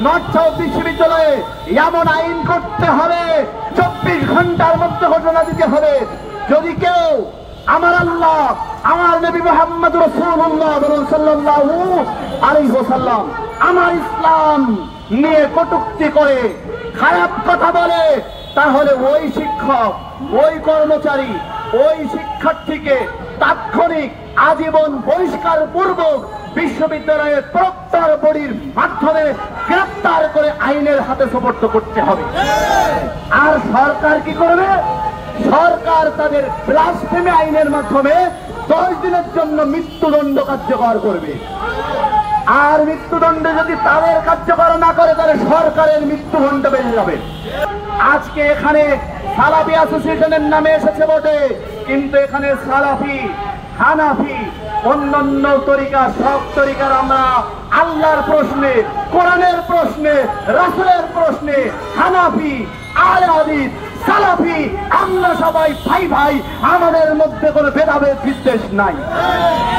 North south বিশ্ববিদ্যালয়ে এমন আইন করতে হবে, 24 ঘন্টার মধ্যে ঘোষণা দিতে হবে, যদি কেউ আমার আল্লাহ, আমার নবী মুহাম্মদ রাসূলুল্লাহ সাল্লাল্লাহু আলাইহি ওয়াসাল্লাম, আমার ইসলাম নিয়ে কটূক্তি করে, খারাপ কথা বলে, তাহলে ওই শিক্ষক, ওই কর্মচারী, ওই শিক্ষার্থীকে তাৎক্ষণিক আজীবন বহিষ্কার পূর্বক বিশ্ববিদ্যালয়ের প্রক্টর বডির মাধ্যমে গ্রেফতার করে আইনের হাতে সোপর্দ করতে হবে। আর সরকার কি করবে? সরকার তাদের ব্লাসফেমি আইনের মাধ্যমে 10 দিনের জন্য মৃত্যুদণ্ড কার্যকর করবে। আর মৃত্যুদণ্ড যদি তাদের কার্যকর না করে তাহলে সরকারের মৃত্যুদণ্ড বেড়ে যাবে। আজকে এখানে সালাফি অ্যাসোসিয়েশনের নামে এসেছে বটে, কিন্তু এখানে সালাফি, হানাফি, অন্যান্য তরিকা, সব তরিকার আমরা আল্লাহর প্রশ্নে, কোরআনের প্রশ্নে, রাসূলের প্রশ্নে, হানাফি, আহলে হাদিস, সালাফি, আমরা সবাই ভাই ভাই, আমাদের মধ্যে কোনো ভেদাভেদ বিদ্বেষ নাই।